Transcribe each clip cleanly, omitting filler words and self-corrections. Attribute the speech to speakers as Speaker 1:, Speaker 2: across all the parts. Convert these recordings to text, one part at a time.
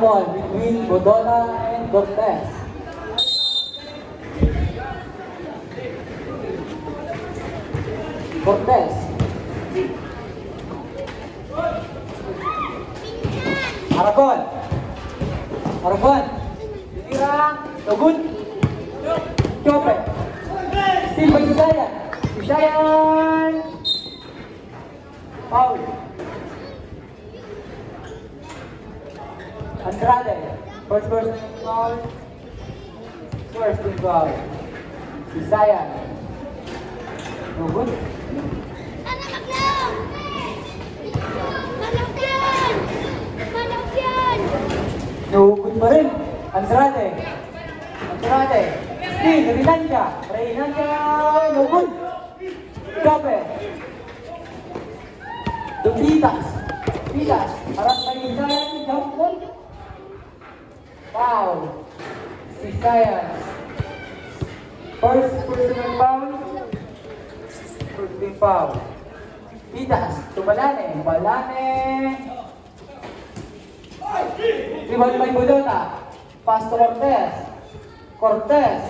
Speaker 1: ball between Bodona and Cortez. Cortez. Aragon. Aragon. Tira. Lagun. Chope. Still by Visayan. Visayan. Foul. Andrade. First person foul. First team foul. Visayan. No good. No good pa rin. Andrade. Andrade. Still, Reinancia. Reinancia. No good. Chope. Pitas. Pitas. Harap kay Visayan. Jump ball. Foul. Visayan. First personal foul. First team foul. Pitas. Tumalane. Balane. Rebound by Bodona. Pass to Cortez. Cortez.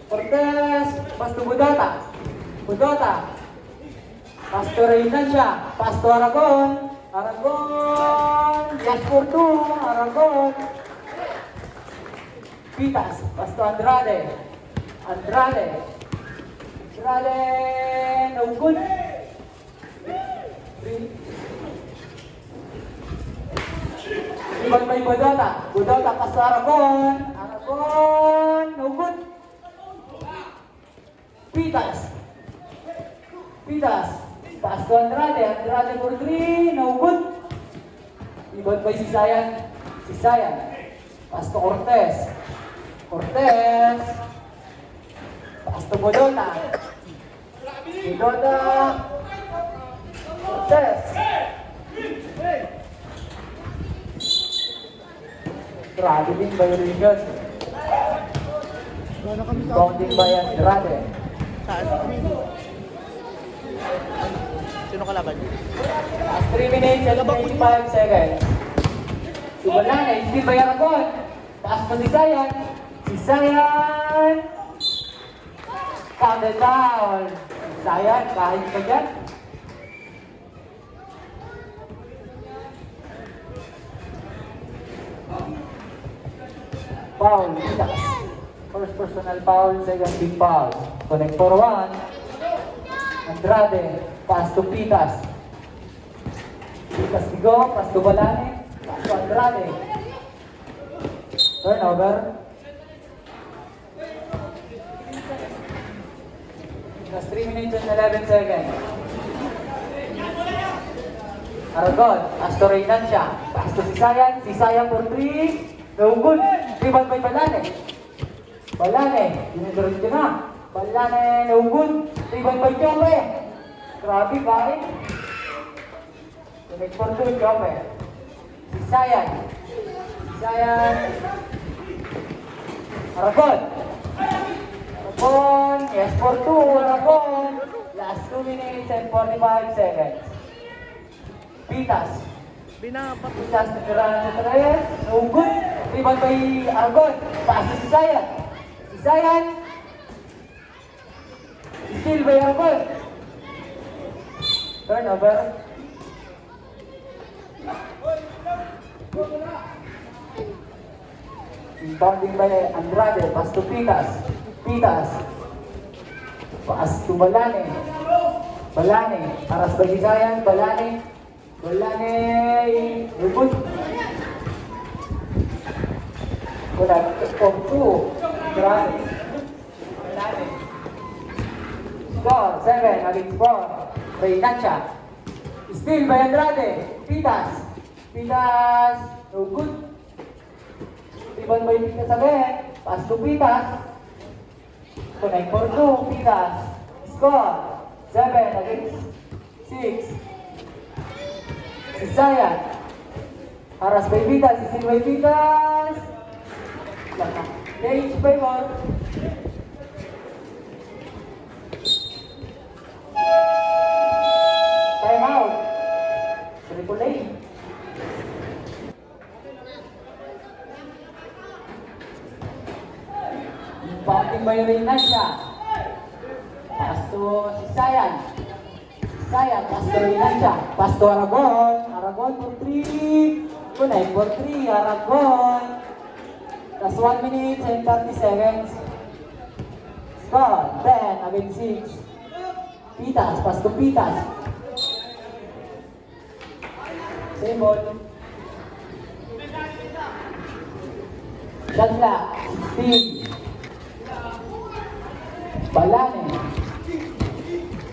Speaker 1: Cortez. Pass to Bodona. Bodona. Pass to Reinancia. Pass to Aragon. Aragon. Yes for two. Aragon. Pitas. Pass to Andrade. Andrade. Andrade. No good. Rebound by Bodona. Bodona pass to Aragon. Aragon. No good. Pitas. Pitas. Pass to Andrade. Andrade for three. No good. Rebound by Visayan. Visayan. Pass to Cortez. Cortez. Pass to Bodona. Bodona. Cortez. Grabe din violation. Counting by Andrade.
Speaker 2: Saan? Sino kalaban?
Speaker 1: 3 minutes and 25 seconds. Tumalane, still by Aragon. Pass to Visayan. Visayan. Counted down. Visayan, kahit pa dyan. Foul, Pitas. First personal foul, second team foul. Connect for one. Andrade, pass to Pitas. Pitas Digo, pass to Balane, pass to Andrade. Turnover. Just 3 minutes and 11 seconds. Aragon, pass to Reinancia, pass to Visayan. Visayan for 3. No good. Rebound by Balane. Balane. Dinidurog ko na. Balane. No good. Rebound by Chope. Grabe, bakit? Connect for two, Chope. Visayan. Visayan. Aragon. Aragon. Yes for two. Aragon. Last 2 minutes and 45 seconds. Pitas. Pitas nagkaraan sa 3. No good. Rebound by Aragon. Pass to Visayan. Visayan. Still by Aragon. Turnover. Inbounding by Andrade. Pass to Pitas. Pitas. Pass to Balane. Balane. Paras by Visayan. Balane. Balane. Rebound. Connect for two. Andrade. Balane. Score 7 against 4. Reinancia. Still by Andrade. Pitas. Pitas. No good. Rebound by Pitas again. Pass to Pitas. Connect for two. Pitas. Score 7 against 6. Visayan. Haras by Pitas. Still by Pitas. Change by ball. Time out. Triple A. by Reynancia. Pass to Sisayan. Sisayan, pass to Reynancia. Pass to Aragon. Aragon for 3. Connect for 3. Aragon. That's 1 minute and 30 seconds. Score 10 against 6. Pitas, pass to Pitas. Same ball. Shot clock, 16. Balane.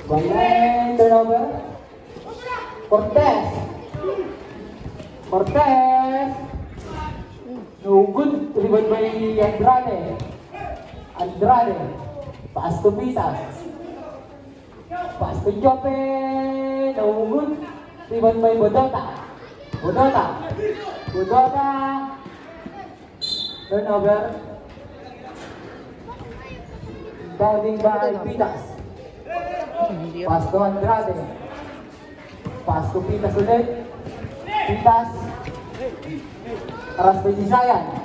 Speaker 1: Balane, turnover. Cortez. Cortez. No good. Rebound by Andrade. Andrade. Pass to Pitas. Pass to Jope. No good. Rebound by Bodota. Bodota. Bodota. Turnover. Bounding by Pitas.
Speaker 2: Hindi
Speaker 1: Pass to Andrade. Pass to Pitas ulit. Pitas. Aras by Sisayan.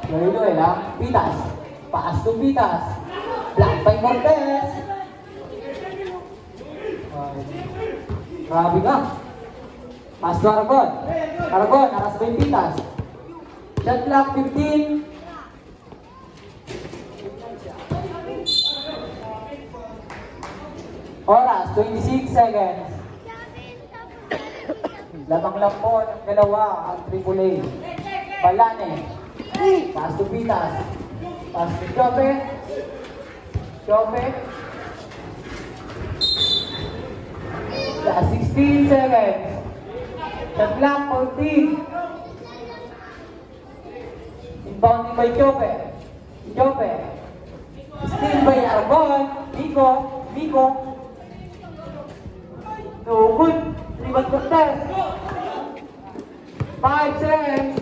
Speaker 1: Tuloy-tuloy lang. Pitas. Pass to Pitas. Block by Cortez. Grabe ka. Pass to Aragon. Aragon, aras by Pitas. Shot clock 15. Oras, 26 seconds. Lamang lang po ng dalawa ang AAA. Balane. Pass to Pitas. Pass to Jope. Jope. Last 16 seconds. Shot clock 14. Inbounding by Jope. Jope. Steal by Arbon. Nico. Nico. No good. Rebound Cortez. 5 seconds.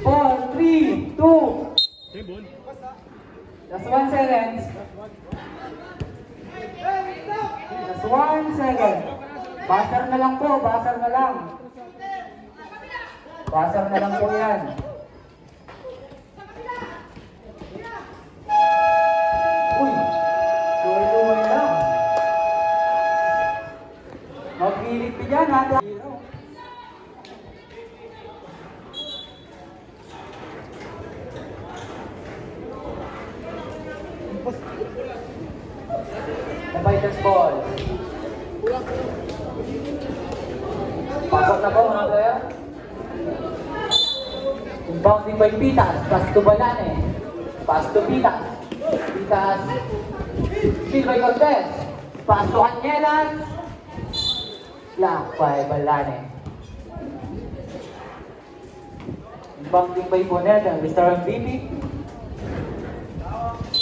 Speaker 1: 4, 3, 2. Just 1 second. Just 1 second. Buzzer na lang po. Buzzer na lang. Buzzer na lang po yan. Uy. Luway-luway lang. Magpilit pa dyan ha. The fighter's ball. Pasok na po mga player. Inbounding by Pitas. Pass to Balane. Pass to Pitas. Pitas. Steal by Cortez. Pass to Cañelas. Block by Balane. Inbounding by Boneta. Mr. MVP.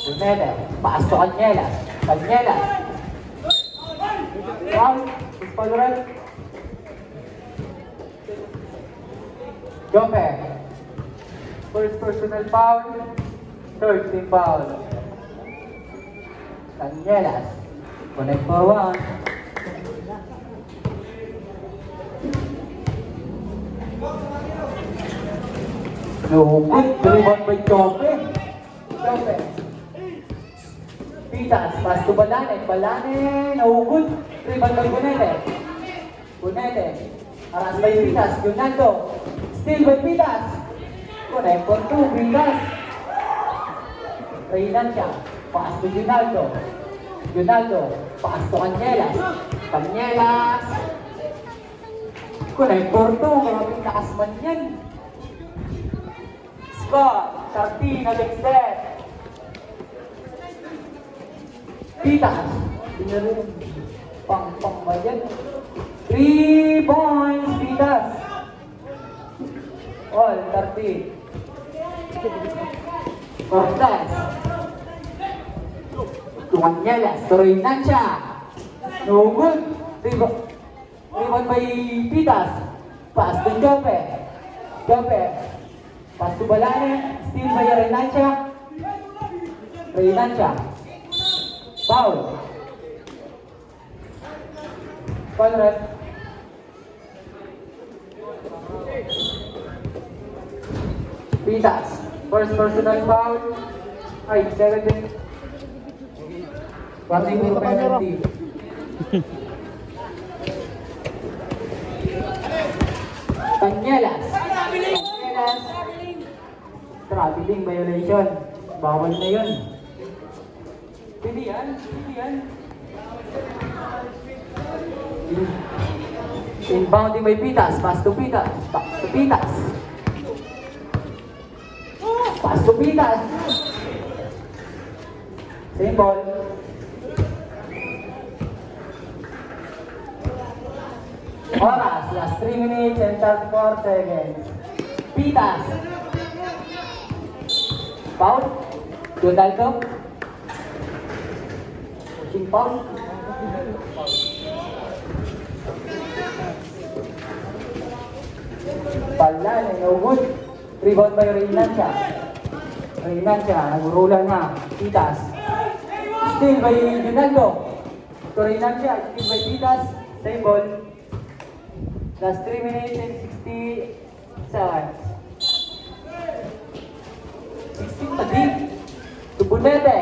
Speaker 1: Boneta. Pass to Cañelas. Cañelas. Foul. Foul red. Jope. First personal foul. Third team foul. Cañelas. Connect for 1. No good. Rebound by Jope. Jope. Pitas. Pass to Balane. Balane. No good. Rebound by Bonete. Bonete. Aras by Pitas. Yunaldo. Steal by Pitas. Connect for 2. Pitas. Reynancia. Pass to Yunaldo. Yunaldo. Pass to Cañelas. Cañelas. Connect for 2. Maraming lakas man yan. Score. 13 against 10. Pitas. Hindi na rin. Pang ba yan? 3 points. Pitas. All 30. Cortez. Cañelas. Reynancia. No good. Rebound by Pitas. Pass to Jope. Jope. Pass to Balane. Steal by Reynancia. Reynancia. Foul. Foul red. Pitas. First personal foul. Ay, 7. Warning mo penalty. Canyelas. Traveling violation. Bawal na yun. Pwede yan. Inbounding by Pitas. Pass to Pitas. Back to Pitas. Pass to Pitas. Same ball. Oras, last 3 minutes and 34 seconds. Pitas. Foul. Donaldo. Pushing foul. Palan, no good. Rebound by Reynancia. Nagurula na. Pitas. Still by Donaldo. To Reynancia, still by Pitas. Same ball. Last 3 minutes and 60 seconds. 16 pa din. To Bunete.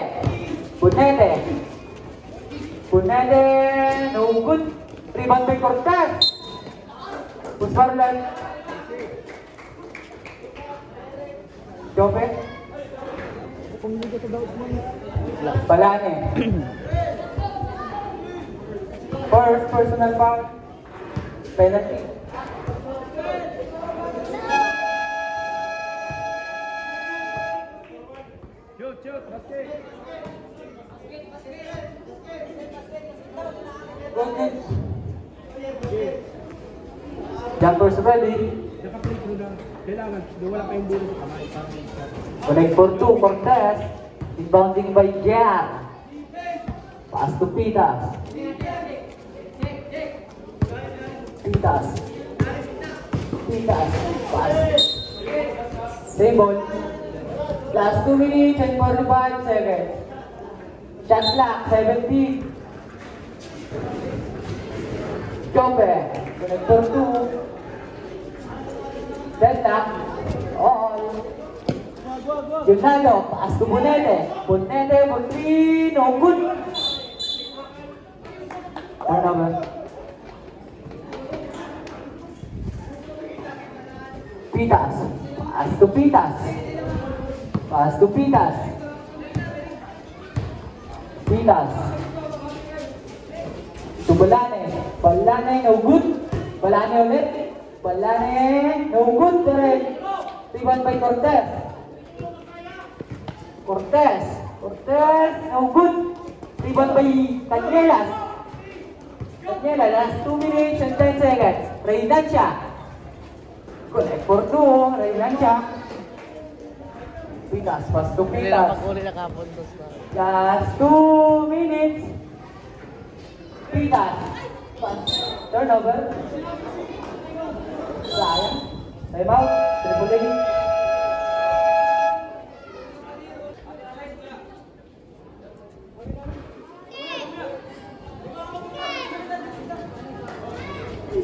Speaker 1: Bunete, no good. Rebound by Cortez. Pusparlan. Jope. Balane. First personal foul. Penalty.
Speaker 3: Shoot, basket.
Speaker 1: Jumpers ready.
Speaker 3: Dapat click mo lang. Kailangan, wala kayong bulo sa kamay.
Speaker 1: Connect for 2, Cortez. Inbounding by Jan. Pass to Pitas. Pass. Same ball. Last 2 minutes and 45 seconds. Shot clock, 17. Jope. Connect for 2. Delta. All. Junado. Pass to Bunete. Bunete for 3. No good. Turnover. Pitas. Pass to Pitas. To Balane, no good. Balane ulit. No good. Direct. Rebound by Cortez. No good. Rebound by Canyelas. Last 2 minutes and 10 seconds. Reynancia. Connect for 2. Reynancia. Pitas, pass to Pitas. Last 2 minutes. Pitas. Pass. Turnover. Sayang. Time out. Triple A.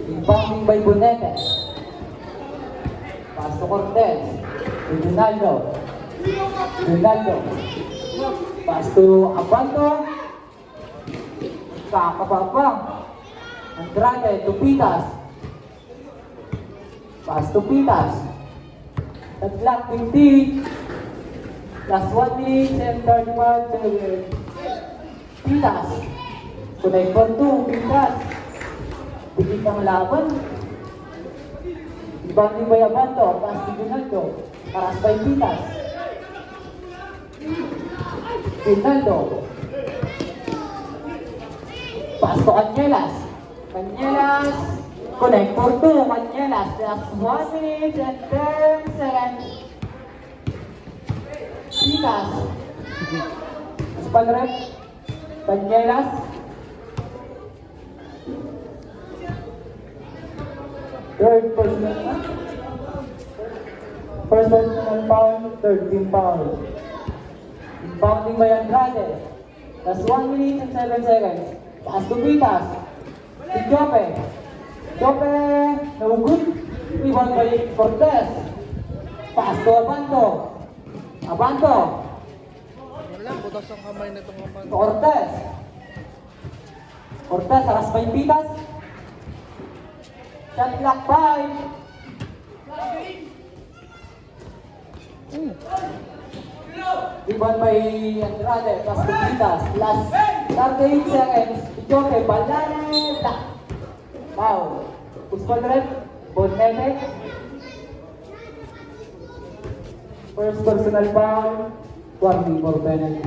Speaker 1: Inbounding by Bunete. Pass to Cortez. Donaldo. Pass to Abanto. Kakapapang. Andrade to Pitas. Pass to Pitas. Taglag 50. Last 1 minute and 31 seconds. Pitas. Connect for 2. Pitas. Bigit ng laban. Ibangin by Abanto. Pass to Donaldo. Paras by Pitas. Donaldo. Pass to Canyelas. Connect for 2. Canyelas. Last 1 minute and 10 seconds. Pitas. Spal rep. Canyelas. Third personal foul, third team foul. Inbounding by Andrade. That's 1 minute and 7 seconds. Pass to Pitas. To Jope. No good. Rebound by Cortez. Pass to Abanto. Abanto.
Speaker 2: Wala, butas ang kamay na itong kamay.
Speaker 1: Cortez. Cortez, aras pa yung pitas. Shot clock 5. Rebound by Andrade, plus the pitas. Last 38 seconds. Joke, Balane, tak. Foul. Usman red, Bonete. First personal foul, 24 penalty.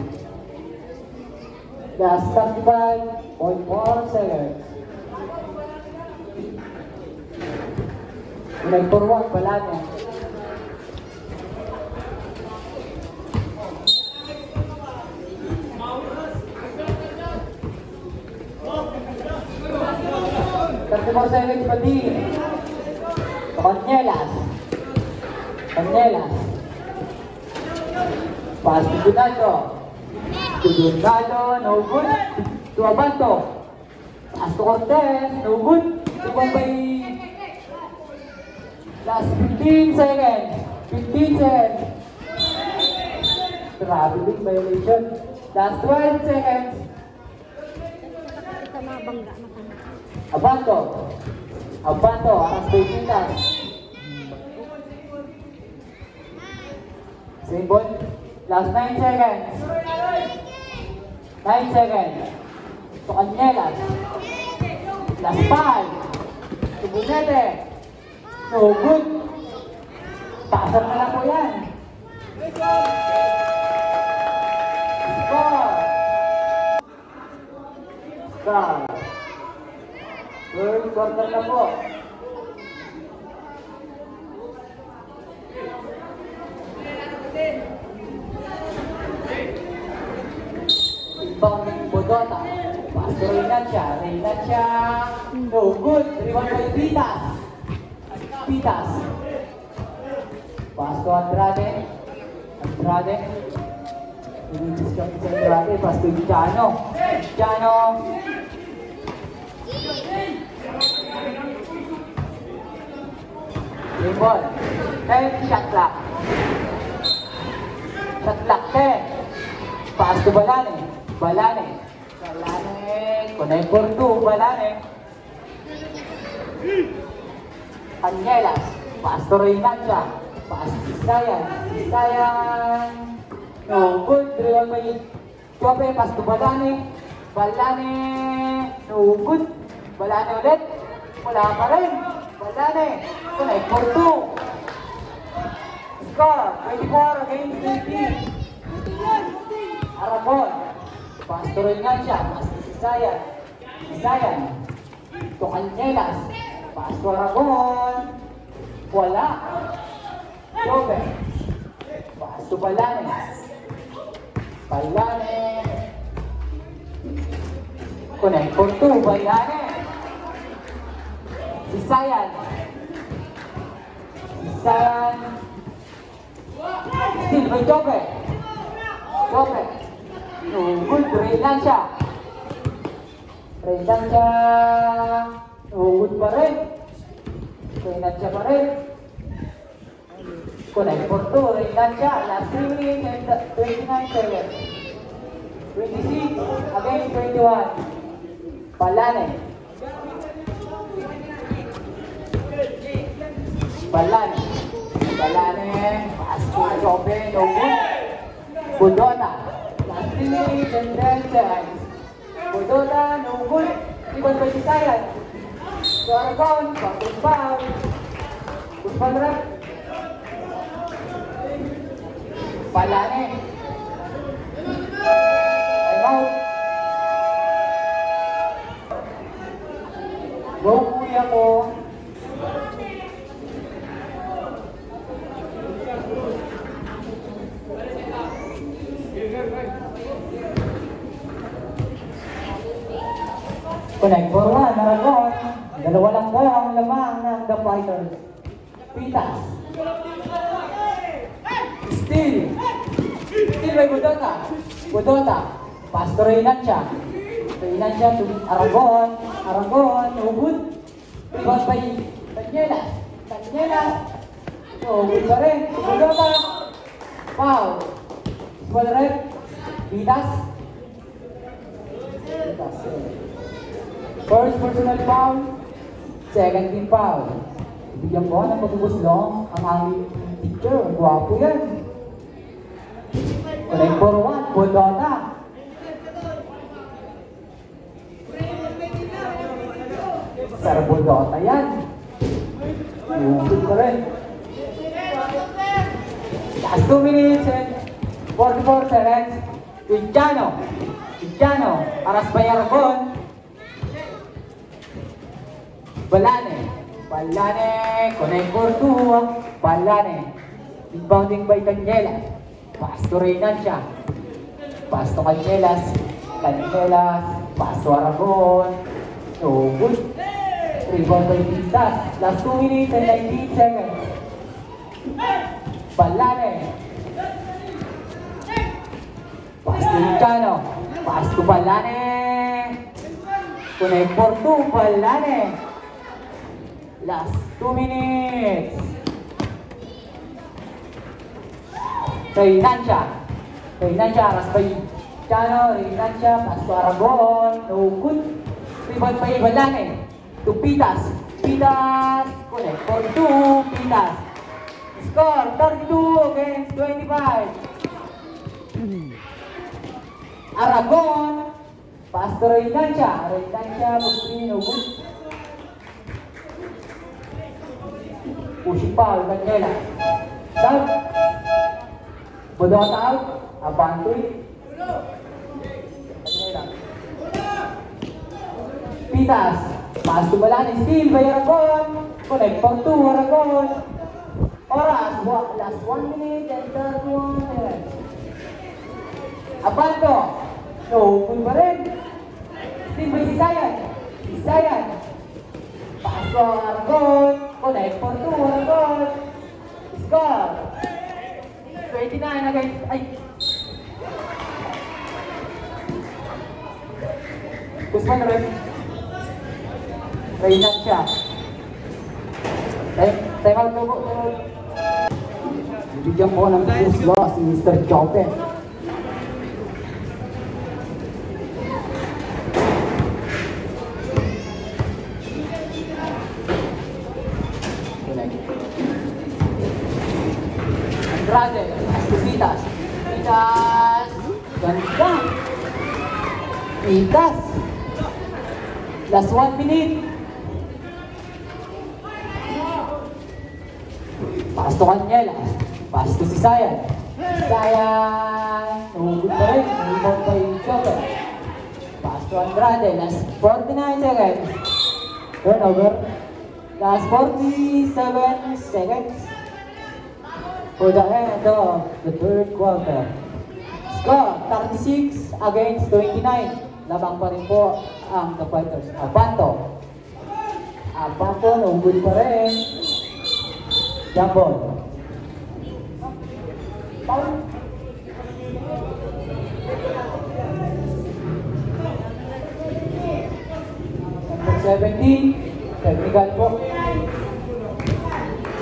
Speaker 1: Last 35.4 seconds. Unay forward, Balane. More seconds pa din. Canielas. Pass to Donaldo. No good. To Abanto. Pass to Cortez. No good. Rebound by last 15 seconds. 15 seconds. Grabe din violation. Last 12 seconds. Abanto, aras by pitas. Same ball. Last 9 seconds. 9 seconds. To Canielas. Last 5. To Bunete. No good. Pasok na lang po yan. Score. Third quarter na po. Ibang ng Bodota. Pass to Reynancia. No good. Rebound by Pitas. Pass to Andrade. Ini-discount sa Andrade. Pass to Villano. Game ball. 10 shot clock. 10. Pass to Balane. Connect for 2. Balane. Canielas. Pass to Reynancia. Pass to Sayan. No good. Rebound by Chope. Pass to Balane. No good. Balane ulit. Wala pa rin. Balane. Connect for 2. Score. 24 against 20. Aragon. Pass to Reynancia. Pass to Sayan. To Canielas. Pass to Aragon. Wala. Jobe. Pass to Balane. Connect for 2. Balane. Sayan. Still by Jobe. No good. Reynancia. No good pa rin. Reynancia pa rin. Connect for 2. Reynancia. Last 3 minutes and 29 seconds. 26 against 21. Balane. Pass to Jobe. No good. Bodota. Last 3 minutes and 10 seconds. Bodota. No good. Rebound by Sayan. To Aragon. Bottom foul. Usman rep. Balane. Time out. Go kuya ko. Connect for 1, Aragon. Dalawa lang po ang lamang ng The Fighters. Pitas. Steal by Bodota. Pass to Reynancia. To Aragon. No good. Rebound by Canielas. No good pa rin. Bodota. Foul. Small red. Pitas. Pitas. First personal foul. Second team foul. Ibigyan ko ng patubos long ang aming teacher. Guwapo yan. Connect for one. Bodota. Sarap Bodota yan. Iumpit ko rin. Last 2 minutes and 44 seconds. Cristiano. Aras Bayargon. Balane. Connect for two. Balane. Inbounding by Canielas. Pass to Reynancia. Pass to Canielas. Pass to Aragon. So good. Rebound by Pintas. Last 2 minutes and 19 seconds. Balane. Pass to Luciano. Pass to Balane. Connect for two. Balane. Last 2 minutes. Reynancia, aras by Luciano. Reynancia. Pass to Aragon. No good. Rebound by Balane. To Pitas. Connect for two. Pitas. Score 32 against 25. Aragon. Pass to Reynancia. No good. Pushing foul. Canielas. Sub. Bodota out. Abantui. Canielas. Pitas. Pass to Balane. Steal by Aragon. Connect for two. Aragon. Oras. Last 1 minute and 31 seconds. Abanto. No, good pa rin. Steal by Sisayan. Pass to Aragon. Connect for two. Aragon. Score. 29 against... Guzman rin. Reynancia. Time out po. Bibigyan po ng puslo si Mr. Chope. Andrade, Pitas. Ganda. Pitas. Last 1 minute. Pass to Canielas. Pass to Sisayan. Nahugod pa rin. Rebound by Chope. Pass to Andrade. Last 49 seconds. Turnover. Last 47 seconds. For the end of the third quarter. Score 36 against 29. Labang pa rin po ang The Fighters. Abanto, nahugod pa rin. Jump ball. Foul. Number 17. Technical po.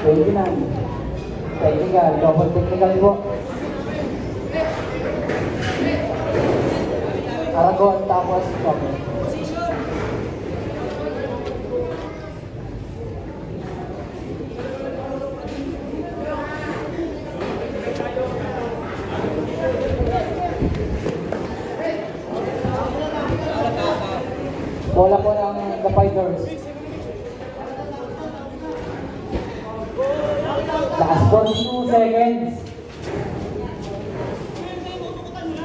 Speaker 1: 29. Technical. Double technical po. Aragon tapos Chope. Bola po ng The Fighters. Last 42 seconds.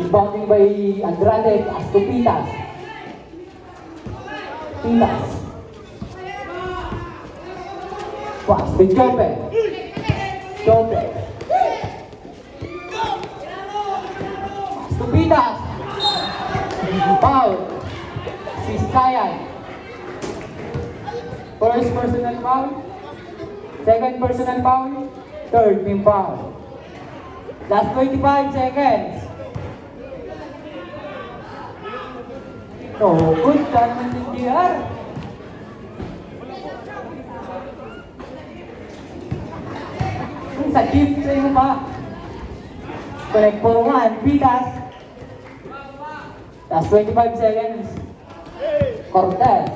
Speaker 1: Rebounding by Andrade. Pass to Pitas. Pass to Chope. Pass to Pitas. Foul. Sisayan. First personal foul. Second personal foul. Third team foul. Last 25 seconds. No good. Saan naman yung DR? Sa jeep sa iyo pa. Connect for 1, Pitas. Last 25 seconds. Cortez.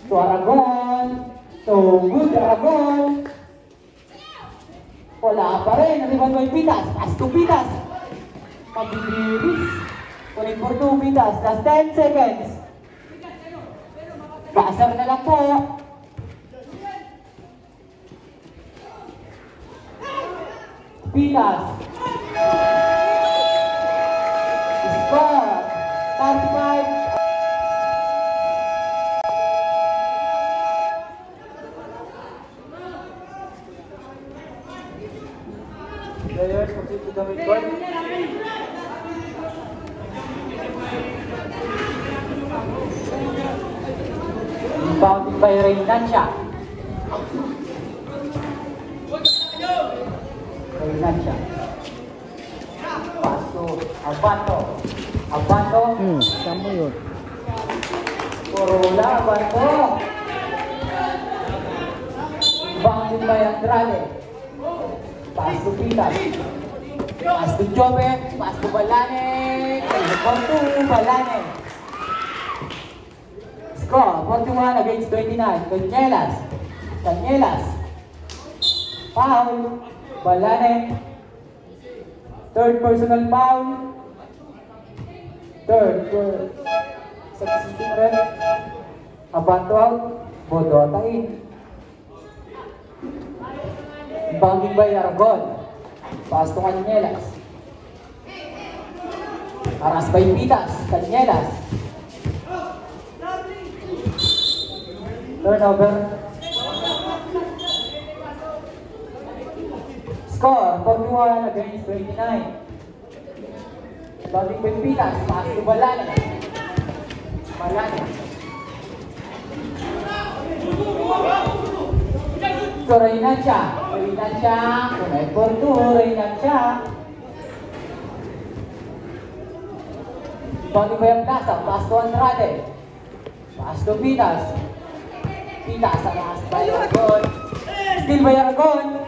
Speaker 1: To Aragon. To good Aragon. Wala pa rin. Rebound by Pitas. Pass to Pitas. Pabilis. Connect for 2, Pitas. Last 10 seconds. Passer na lang po. Pitas. Score. 35. Players proceed to the midcourt. Rebounded by Reynancia. Reynancia. Pass to Abanto. Abanto.
Speaker 2: Tama yun.
Speaker 1: Corolla, Abanto. Rebounded by Andrade. Pass to Pitas. Pass to Jobe. Pass to Balane. Pass to Balane. Score 41 against 29. Cañelas. Cañelas. Foul. Balane. Third personal foul. Third. Substitute red. Abanto out. Bodota in. Bounding by Aragon. Pass to Cañelas. Aras by Pitas. Cañelas. Turnover. Score 41 against 29. Bounding by Pitas. Pass to Balane. Balane. To Reynancia. Reynancia. Connect for 2. Reynancia. Bounding by Plaza. Pass to Andrade. Pass to Pitas. Pitas alas by Aragon. Still by Aragon.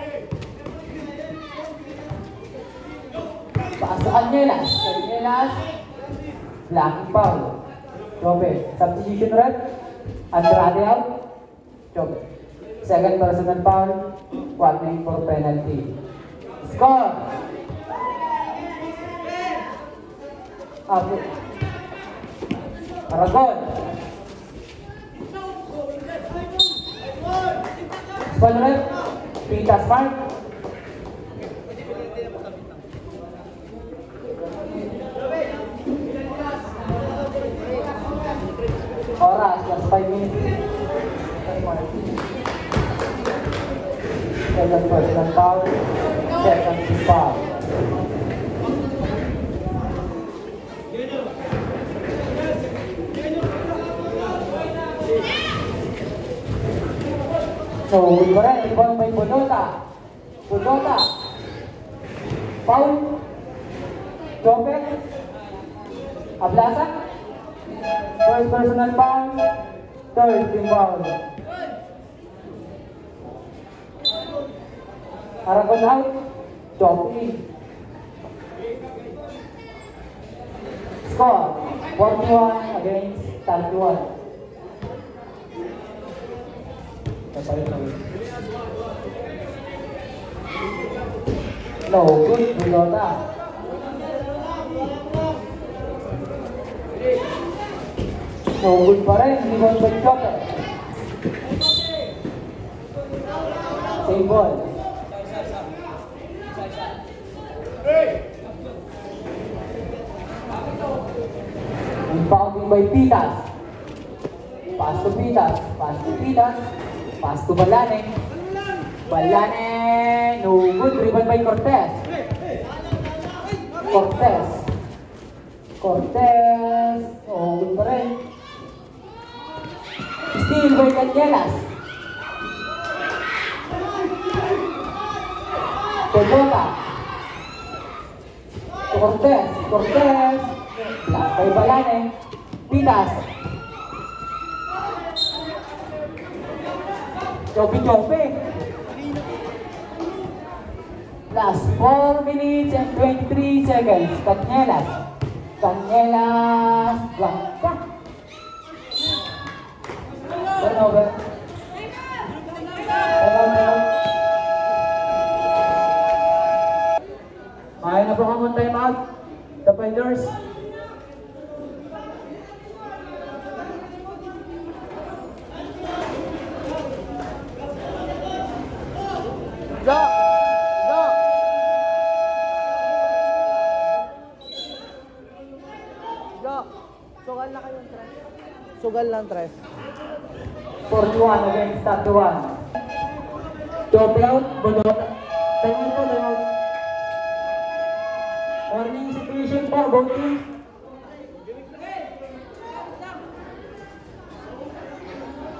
Speaker 1: Pass to Cañelas. Cañelas. Blocking foul. Jobe. Substitution red. Andrade out. Jobe. Second personal foul. Warning for penalty. Score. Okay. Aragon. Foul red. Pitas mark. Oras, just 5 minutes. Second personal foul. Second foul. So, rebound by Bodota. Bodota. Foul. Jobe. Ablasa. First personal foul. Third team foul. Aragon out. Jobe in. Score 41 against 31. No good, Bodota. No good pa rin, rebound by Jobe. Same ball. Rebounding by Pitas. Pass to Pitas. Pass to Pitas. Pass to Balane. Balane. No good. Rebound by Cortez. Cortez. Cortez. Oh, good pa rin. Steal by Cañelas. Bodota. Cortez. Cortez. Block by Balane. Pitas. Jobe. Last 4 minutes and 23 seconds. Canielas. Canielas. Blanca. Turnover. Turnover. Kaya na po kami time out. The fighters.
Speaker 2: Go! Go! Go! Sugal na kayong tres. Sugal lang tres.
Speaker 1: 41 against 31. Top out. Bulot. Time po. Time out. Warning situation po. Both teams.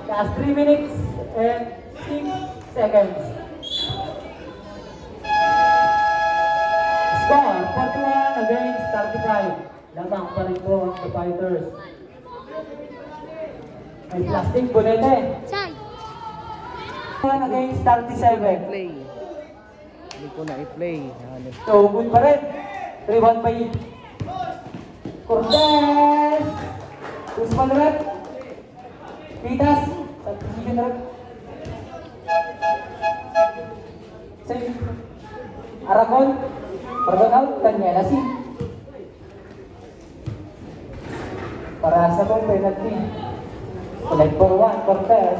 Speaker 1: Last 3 minutes and 6 seconds. Score 41 against 35. Lamang pa rin po ang the fighters. May plastic, Bonete. 41 against 37.
Speaker 2: Play. Hindi ko na i-play. Ano?
Speaker 1: So, good pa rin. 3-1 by Cortez. Usman rin. Pitas. Substitution rin. Save. Aragon. Aragon out. Canielas in. Para sa po, penalty. Select for 1. Cortez.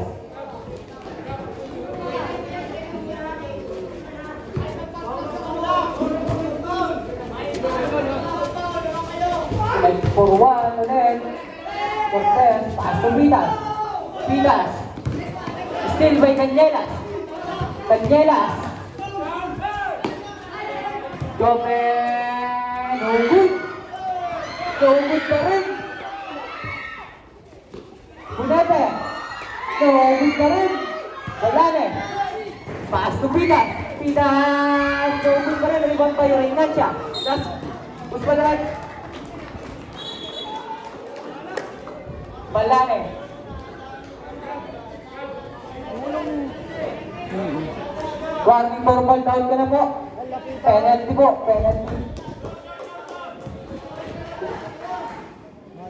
Speaker 1: Select for 1 ulit. Cortez. Pass to Pitas. Pitas. Still by Canielas. Canielas. Joven. No good. No good pa rin. Bonete. No good pa rin. Balane. Pass to Pitas. Pitas. No good pa rin. Rebound pa yung Reinancia. Last. Usman rin. Balane. Warning for ball down ka na po. Penalty po, penalty.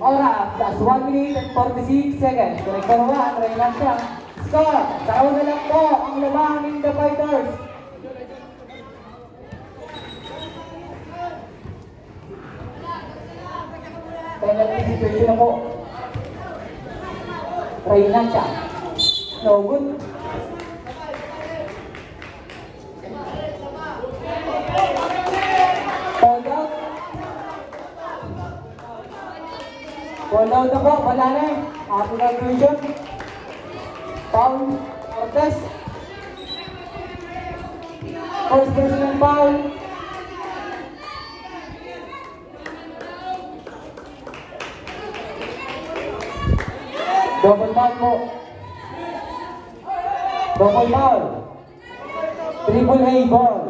Speaker 1: Oras, that's 1 minute and 46 seconds. Correct for 1, Reinancia. Score, sa una lang po ang lamang the fighters. Penalty situation na po. Reinancia. No good. Hold out. Hold out na po. Wala na eh. Ating conclusion. Foul. Cortez. First personal foul. Double foul po. Double foul. Triple A ball.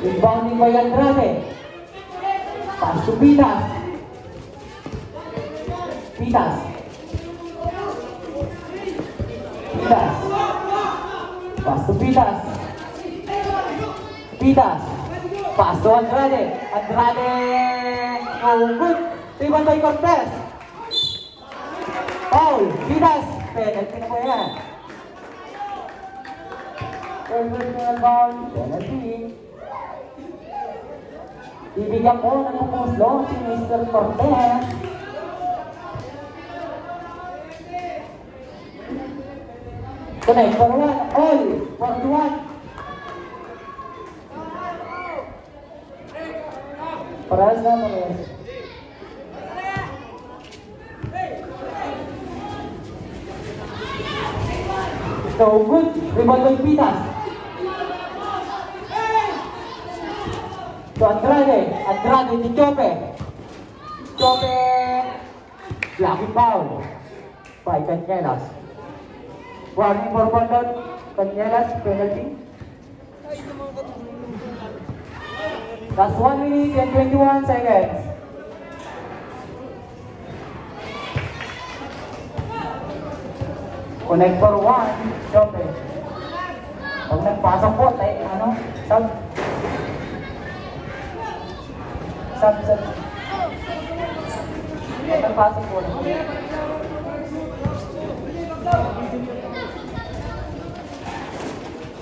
Speaker 1: Rebounding by Andrade. Pass to Pitas. Pitas. Pitas. Pass to Pitas. Pitas. Pass to Andrade. Andrade. No good. Rebound by Cortez. Foul. Pitas. Penalty na po yan. Personal foul. Penalty. Ibigyan po ng pumuslo si Mr. Cortez. Connect for 1. All. For 1. Parehas na parehas. So good. Rebound by Pitas. To Andrade. Andrade ni Chope. Chope. Blocking foul. By Canielas. Warning for ball down. Canielas. Penalty. That's 1 minute and 21 seconds. Connect for one. Jope. Pag nagpasok po, sub. Sub. Pag nagpasok po.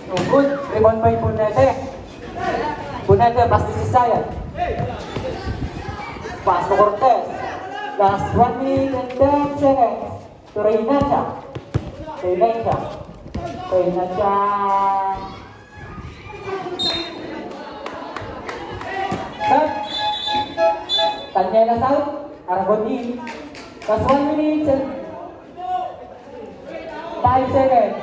Speaker 1: So good. Rebound by Punete. Punete, pass to Sisayan. Pass to Cortez. Last 1 minute and 10 seconds. To Reynacha. Set. Tanyela South. Aragon in. Last 1 minute and 5 seconds.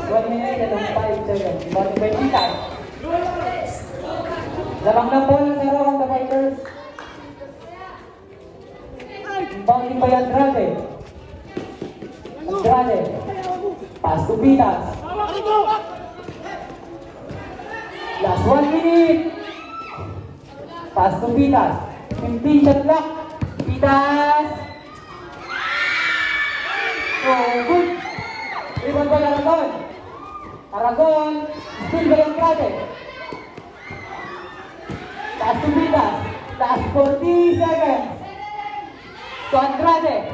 Speaker 1: One minute and 5 seconds. About 20 time. Lamang na po ng zero on the fighters. Bounding by Andrade. Pass to Pitas. Last 1 minute. Pass to Pitas. 15 shot clock. Pitas. Oh, good. Rebound by Aragon. Still by Andrade. Pass to Pitas. Last 40 seconds. To Andrade.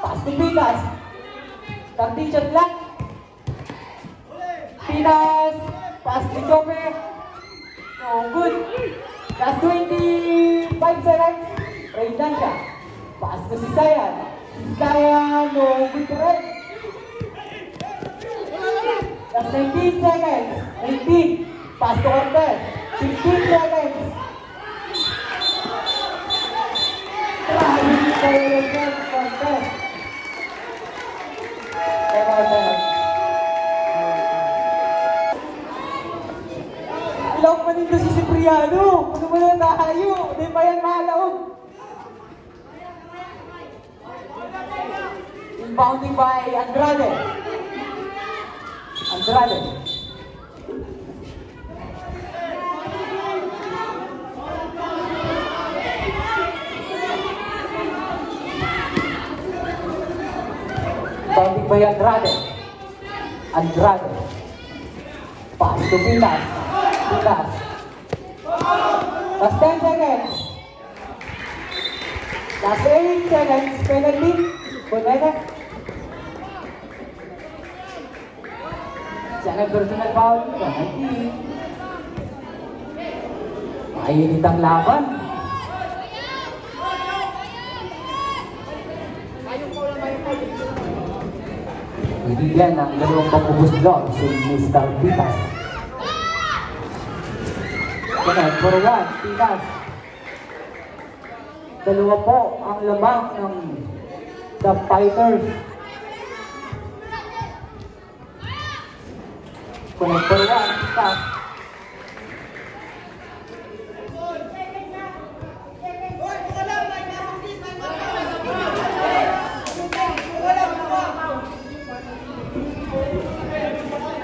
Speaker 1: Pass to Pitas. 30 shot clock. Pitas. Pass to Jope. Oh, good. Last 25 seconds. Reynacha. Pass to Sisayan. No good red. Last 19 seconds. 19. Pass to Cortez. 15 seconds. Ilaw pa nito si Cipriano. Ano mo na tayo? Hindi pa yan mahalaog. Inbounding by Andrade. Inbounding by Andrade. Pass to Pitas. Last 10 seconds. Last 8 seconds. Penalty. Punete. Siya personal foul. Penalty. Mainit ang laban. Bibigyan ng dalawang pag-ubos block si Mr. Pitas. Connect for one, Pitas. Dalawa po ang lamang ng The Fighters. Connect for one, Pitas.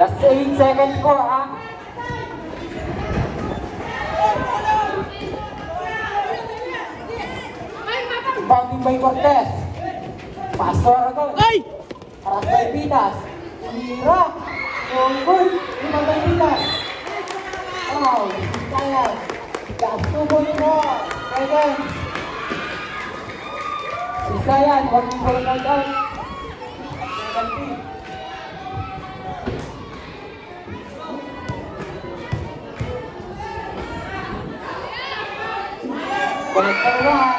Speaker 1: Last 8 seconds po Bounding by Cortez. Pass to Aragon. Pass by Pitas. Hira. Good. Rebound by Pitas. Oh, Sisayan. Last 2.4 seconds. Sisayan, working for a knockout. Connect for one.